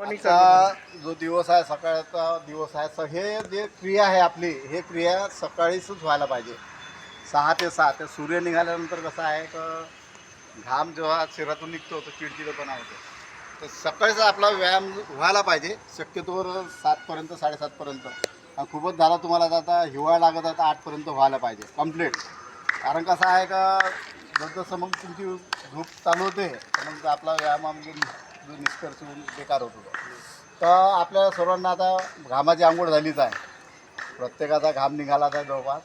Morning आता जो दिवस आहे सकाळचा दिवस आहे हे जे क्रिया आहे आपली हे क्रिया सकाळीच व्हायला पाहिजे 6 ते 7. ते सूर्य निघाल्यानंतर कसं आहे की घाम जेव्हा शरीरातून निघतो तो चिडचिडपणा होतो. तर सकाळचा आपला व्यायाम व्हायला पाहिजे शक्यतोवर 7पर्यंत 7:30पर्यंत. खूपच झाला तुम्हाला आता हिवाळा लागत आता 8पर्यंत व्हायला पाहिजे कंप्लीट. कारण कसं आहे का जसं मग तुमची झोप चालू होते तर मग आपला व्यायामामध्ये जो निष्कर्ष होऊन बेकार होतो. तर आपल्या सर्वांना आता घामाची आंघोळ झालीच आहे. प्रत्येकाचा घाम निघालाच आहे जवळपास.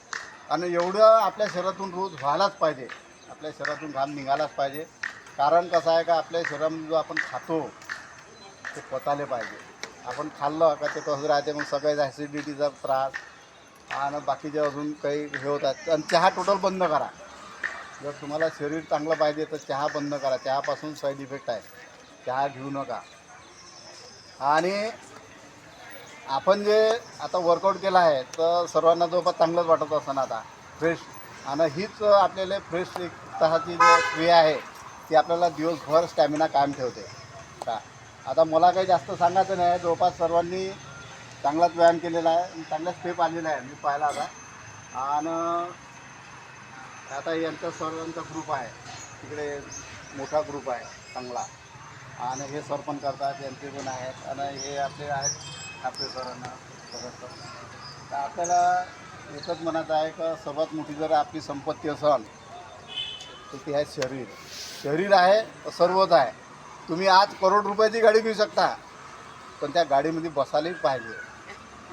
आणि एवढं आपल्या शरीरातून रोज व्हायलाच पाहिजे. आपल्या शरीरातून घाम निघालाच पाहिजे. कारण कसं आहे का आपल्या शरीरामध्ये जो आपण खातो ते पचायला पाहिजे. आपण खाल्लं का ते तसं राहते मग सगळ्याच ॲसिडिटीचा त्रास आणि बाकीचे अजून काही हे होतात. आणि चहा टोटल बंद करा. जर तुम्हाला शरीर चांगलं पाहिजे तर चहा बंद करा. चहापासून साईड इफेक्ट आहे. चहा घेऊ नका. आणि आपण जे आता वर्कआउट केलं आहे तर सर्वांना जवळपास चांगलंच वाटत असतं ना आता फ्रेश. आणि हीच आपल्याला फ्रेश एक तसाची जी क्रिया आहे ती आपल्याला दिवसभर स्टॅमिना कायम ठेवते का. आता मला काही जास्त सांगायचं नाही. जवळपास सर्वांनी चांगलाच व्यायाम केलेला आहे. चांगला स्टेप आलेला आहे मी पाहिला आता. आणि आता यांचा सर्वांचा ग्रुप आहे तिकडे मोठा ग्रुप आहे चांगला. आणि हे सर पण करतात यांचे पण आहेत. आणि हे आपले आहेत आपले सरांना सदस्य. तर आपल्याला एकच म्हणत आहे का सर्वात मोठी जर आपली संपत्ती असेल तर ती आहे शरीर. शरीर आहे तर सर्वच आहे. तुम्ही आज करोड रुपयाची गाडी घेऊ शकता पण त्या गाडीमध्ये बसायलाच पाहिजे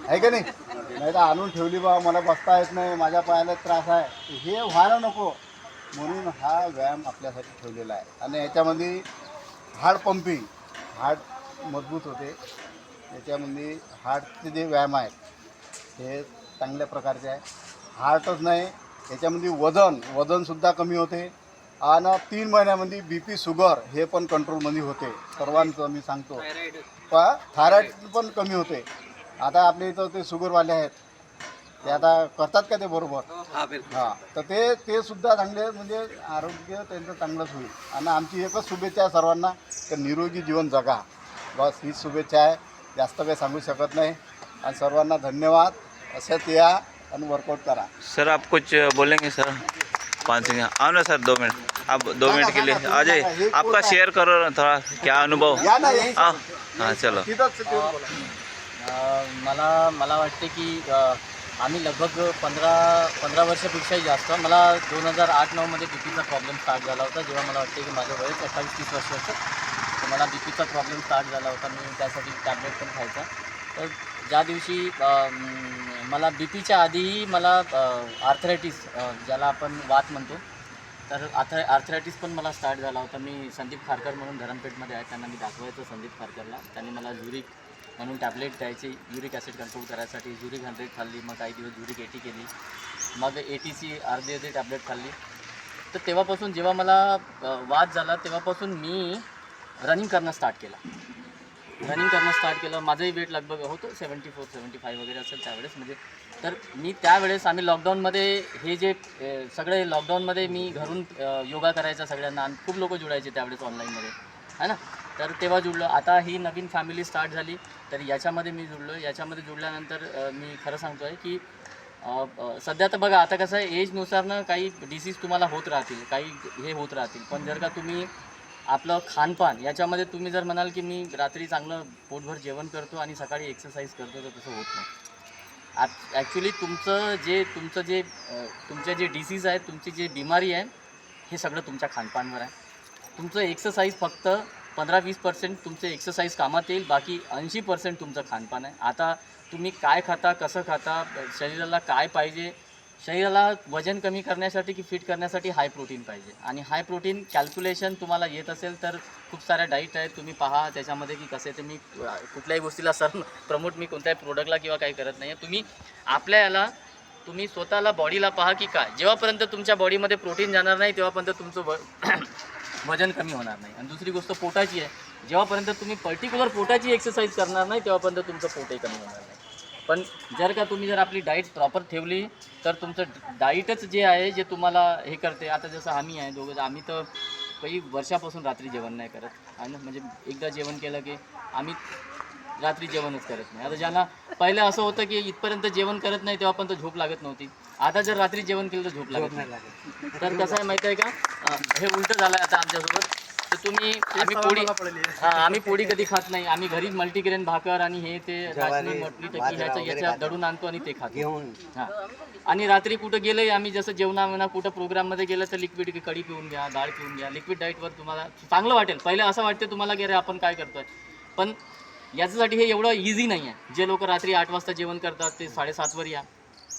आहे का नाही. नाही तर आणून ठेवली बा मला बसता येत नाही माझ्या पायाला त्रास आहे हे व्हायला नको. म्हणून हा व्यायाम आपल्यासाठी ठेवलेला आहे. आणि याच्यामध्ये हार्ट पंपिंग हार्ट मजबूत होते. याच्यामध्ये हार्टचे जे व्यायाम आहेत हे चांगल्या प्रकारचे आहे. हार्टच नाही याच्यामध्ये वजनसुद्धा कमी होते. आणि 3 महिन्यामध्ये BP शुगर हे पण कंट्रोलमध्ये होते. सर्वांचं मी सांगतो थायरॉईड पण कमी होते. आता आपल्या इथं ते शुगरवाले आहेत ते आता करतात का ते बरोबर. हां तर ते सुद्धा चांगले म्हणजे आरोग्य त्यांचं चांगलंच होईल. आणि आमची एकच शुभेच्छा आहे सर्वांना की निरोगी जीवन जगा. बस हीच शुभेच्छा आहे. जास्त काही सांगू शकत नाही. आणि सर्वांना धन्यवाद. अशाच या आणि वर्कआउट करा. सर आप कुछ बोलेंगे सर 5 सेकंड आओ ना सर 2 मिनट आप 2 मिनट के लिए आ जाइए. आपका शेयर करो ना थोड़ा क्या अनुभव. या ना यही हाँ हाँ चलो. तिथंच बोला. मला वाटते की आम्ही लगभग 15 वर्षापेक्षाही जास्त मला 2008-9मध्ये बीपीचा प्रॉब्लेम स्टार्ट झाला होता. जेव्हा मला वाटते की माझं वय 28-30 वर्षाचं तर मला बीपीचा प्रॉब्लेम स्टार्ट झाला होता. मी त्यासाठी टॅबलेट पण खायचा. तर ज्या दिवशी मला बीपीच्या आधीही मला आर्थरायटिस ज्याला आपण वात म्हणतो तर आर्थरायटिस पण मला स्टार्ट झाला होता. मी संदीप खारकर म्हणून धरणपेठमध्ये आहे त्यांना मी दाखवायचं संदीप खारकरला. त्यांनी मला ज्युरिक म्हणून टॅबलेट द्यायची युरिक ॲसिड कंट्रोल करायसाठी. ज्युरिक 100 खाल्ली. मग काही दिवस ज्युरिक 80 केली. मग 80ची अर्धी टॅबलेट खाल्ली. तर तेव्हापासून जेव्हा मला वाद झाला तेव्हापासून मी रनिंग करणं स्टार्ट केलं. माझंही वेट लगभग होतं 74-75 वगैरे असेल त्यावेळेस म्हणजे. तर मी त्यावेळेस आम्ही लॉकडाऊनमध्ये हे जे सगळे लॉकडाऊनमध्ये मी घरून योगा करायचा सगळ्यांना आणि खूप लोक जुळायचे त्यावेळेस ऑनलाईनमध्ये आहे ना. तर तेव्हा जुळलो. आता ही नवीन फॅमिली स्टार्ट झाली तर याच्यामध्ये मी जुळलो. याच्यामध्ये जुळल्यानंतर मी खरं सांगतो आहे की सध्या तर बघा आता कसं आहे एजनुसार ना काही डिसीज तुम्हाला होत राहतील काही हे होत राहतील. पण जर का तुम्ही आपलं खानपान याच्यामध्ये तुम्ही जर म्हणाल की मी रात्री चांगलं पोटभर जेवण करतो आणि सकाळी एक्सरसाइज करतो तर तसं होत नाही. ॲक्च्युली तुमचे जे डिसीज आहेत तुमची जी बिमारी आहे हे सगळं तुमच्या खानपानवर आहे. तुमचं एक्सरसाइज फक्त 15-20% तुमचं एक्सरसाइज कामात येईल. बाकी 80% तुमचं खानपान आहे. आता तुम्ही काय खाता कसं खाता शरीराला काय पाहिजे. शरीराला वजन कमी करण्यासाठी की फिट करण्यासाठी हाय प्रोटीन पाहिजे. आणि हाय प्रोटीन कॅल्क्युलेशन तुम्हाला येत असेल तर खूप साऱ्या डाईट आहेत तुम्ही पहा त्याच्यामध्ये की कसे ते. मी कुठल्याही गोष्टीला प्रमोट मी कोणत्याही प्रोडक्टला किंवा काही करत नाही आहे. तुम्ही स्वतःला बॉडीला पहा की काय जेव्हापर्यंत तुमच्या बॉडीमध्ये प्रोटीन जाणार नाही तेव्हापर्यंत तुमचं वजन कमी होणार नाही. आणि दुसरी गोष्ट पोटाची आहे. जेव्हापर्यंत तुम्ही पर्टिक्युलर पोटाची एक्सरसाइज करणार नाही तेव्हापर्यंत तुमचं पोटही कमी होणार नाही. पण जर आपली डाईट प्रॉपर ठेवली तर तुमचं डाईटच जे आहे जे तुम्हाला हे करते. आता जसं आम्ही आहे दोघं आम्ही तर काही वर्षापासून रात्री जेवण नाही करत आहे ना. म्हणजे एकदा जेवण केलं की आम्ही रात्री जेवणच करत नाही. आता ज्यांना पहिलं असं होतं की इथपर्यंत जेवण करत नाही तेव्हा पण तर झोप लागत नव्हती. आता जर रात्री जेवण केलं तर झोप लागत नाही. तर कसं आहे माहिती आहे का, हे उलटं झालं आहे आता आमच्यासोबत. तर आम्ही पोळी कधी खात नाही. आम्ही घरी मल्टीग्रेन भाकर आणि हे ते नाचणी मटली टक्की याच्या दडून आणतो आणि ते खातो. हां, आणि रात्री कुठं गेलंय आम्ही, जसं जेवणा कुठं प्रोग्राममध्ये गेलं तर लिक्विड कढी पिऊन घ्या, डाळ पिऊन घ्या. लिक्विड डाईटवर तुम्हाला चांगलं वाटेल. पहिले असं वाटते तुम्हाला की अरे आपण काय करतोय, पण याच्यासाठी हे एवढं इझी नाही आहे. जे लोक रात्री 8 वाजता जेवण करतात ते 7:30वर या,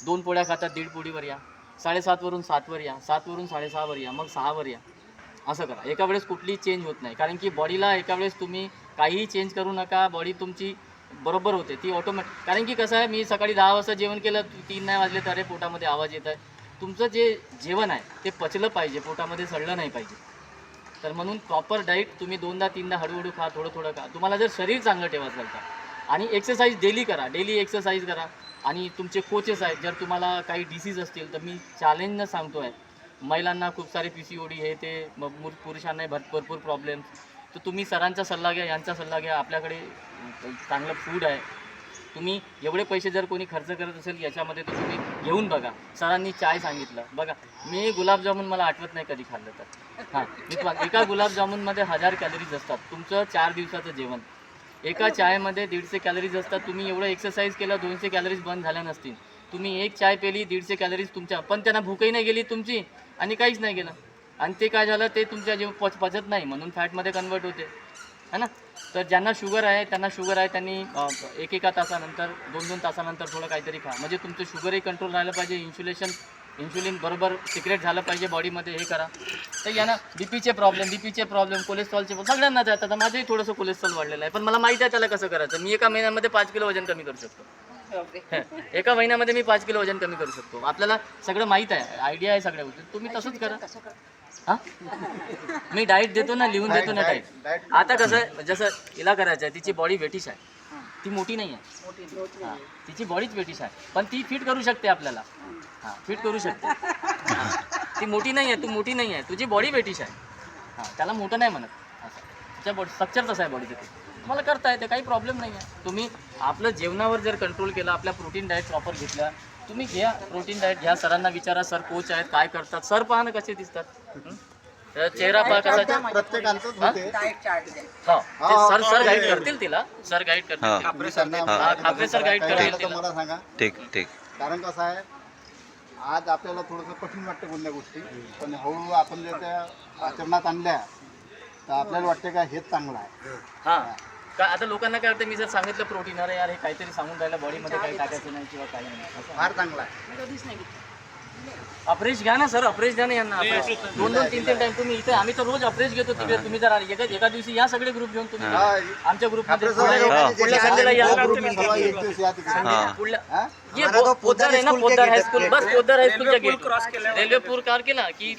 2 पोळ्या खातात 1.5 पोळीवर या, 7:30वरून 7वर या, 7वरून 6:30वर या, मग 6वर या. असं करा. एका वेळेस कुठलीही चेंज होत नाही, कारण की बॉडीला एका वेळेस तुम्ही काहीही चेंज करू नका, बॉडी तुमची बरोबर होते ती ऑटोमॅटिक. कारण की कसं आहे, मी सकाळी 10 वाजता जेवण केलं, 3 नाही वाजले तर अरे पोटामध्ये आवाज येत आहे. तुमचं जे जेवण आहे ते पचलं पाहिजे, पोटामध्ये सडलं नाही पाहिजे. तर म्हणून प्रॉपर डाईट तुम्ही 2दा-3दा हळूहळू खा, थोडं थोडं खा. तुम्हाला जर शरीर चांगलं ठेवायचं असेल तर, आणि एक्सरसाइज डेली करा, डेली एक्सरसाइज करा. आणि तुमचे कोचेस आहेत, जर तुम्हाला काही डिसीज असतील तर मी चॅलेंजनं सांगतो आहे, महिलांना खूप सारे PCOD हे ते, मग पुरुषांनाही भरपूर प्रॉब्लेम. तर तुम्ही सरांचा सल्ला घ्या, यांचा सल्ला घ्या. आपल्याकडे चांगलं फूड आहे. तुम्ही एवढे पैसे जर कोणी खर्च करत असेल याच्यामध्ये तर तुम्ही घेऊन बघा. सरांनी चाय सांगितलं बघा, मी गुलाबजामुन मला आठवत नाही कधी खाल्लं तर. हां, मी एका गुलाबजामुनमध्ये 1000 कॅलरीज असतात. तुमचं 4 दिवसाचं जेवण. एका चायमध्ये 150 कॅलरीज असतात. तुम्ही एवढं एक्सरसाइज केलं 200 कॅलरीज बंद झाल्या नसतील. तुम्ही एक चाय पेली 150 कॅलरीज तुमच्या, पण त्यांना भूकही नाही गेली तुमची आणि काहीच नाही गेलं. आणि ते काय झालं, ते तुमच्या जेवण पचत नाही म्हणून फॅटमध्ये कन्वर्ट होते, है ना. तर ज्यांना शुगर आहे त्यांनी एका तासानंतर 2-2 तासानंतर थोडं काहीतरी खा, म्हणजे तुमचं शुगरही कंट्रोल राहिलं पाहिजे, इन्शुलिन बरोबर सिक्रेट झालं पाहिजे बॉडीमध्ये, हे करा. तर यांना बीपीचे प्रॉब्लेम, कोलेस्ट्रॉलचे सगळ्यांना जातात. आता माझंही थोडंसं कोलेस्ट्रॉल वाढलेलं आहे, पण मला माहिती आहे त्याला कसं करायचं. मी एका महिन्यामध्ये 5 किलो वजन कमी करू शकतो. एका महिन्यामध्ये मी 5 किलो वजन कमी करू शकतो. आपल्याला सगळं माहीत आहे, आयडिया आहे सगळ्या गोष्टी. तुम्ही तसंच करा. हां, मी डाईट देतो ना, लिहून देतो ना डाईट. आता कसं आहे, जसं हिला करायचं आहे, तिची बॉडी वेटिश आहे, ती मोठी नाही आहे. हां, तिची बॉडीच वेटिश आहे, पण ती फिट करू शकते आपल्याला. हां, फिट करू शकते. ती मोठी नाही आहे, तू मोठी नाही आहे, तुझी बॉडी वेटिश आहे. हां, त्याला मोठं नाही म्हणत. असं तुझ्या बॉडी स्ट्रक्चर तसं आहे बॉडीचं, ते तुम्हाला करता येते, काही प्रॉब्लेम नाही आहे. तुम्ही आपलं जेवणावर जर कंट्रोल केला, आपल्या प्रोटीन डाएट प्रॉपर घेतला, तुम्ही घ्या प्रोटीन डाएट घ्या. सरांना विचारा, सर कोच आहेत, काय करतात. सर पहा ना कसे दिसतात, चेहरा पहा कसा. प्रत्येकांचंच होते. हो, ते सर गाईड करतील तिला, सर गाईड करतील. खापरे सर गाईड करतील तिला. मला सांगा, ठीक. कारण कसं आहे, आज आपल्याला थोडंसं कठीण वाटतं कोणत्या गोष्टी, पण हळूहळू आपण जर त्या आचरणात आणल्या तर आपल्याला वाटते का हेच चांगलं आहे. हां, का आता लोकांना काय वाटतं, मी जर सांगितलं प्रोटीन, अरे यार हे काहीतरी सांगून राहिलं, बॉडीमध्ये काही टाकायचं नाही किंवा काही नाही. फार चांगला आहे. अप्रेश घ्या ना सर, अप्रेश द्या ना यांना. 2-2, 3-3 टाइम तुम्ही इथे, आम्ही तर रोज अप्रेश घेतो तिकडे. तुम्ही जर एका दिवशी या सगळे ग्रुप घेऊन तुम्ही आमच्या ग्रुपमध्ये पुढल्या संडेला या. ये पोद्दार आहे ना, पोद्दार हायस्कूल, बस पोद्दार हायस्कूलच्या गेट रेल्वे पूर कार केला की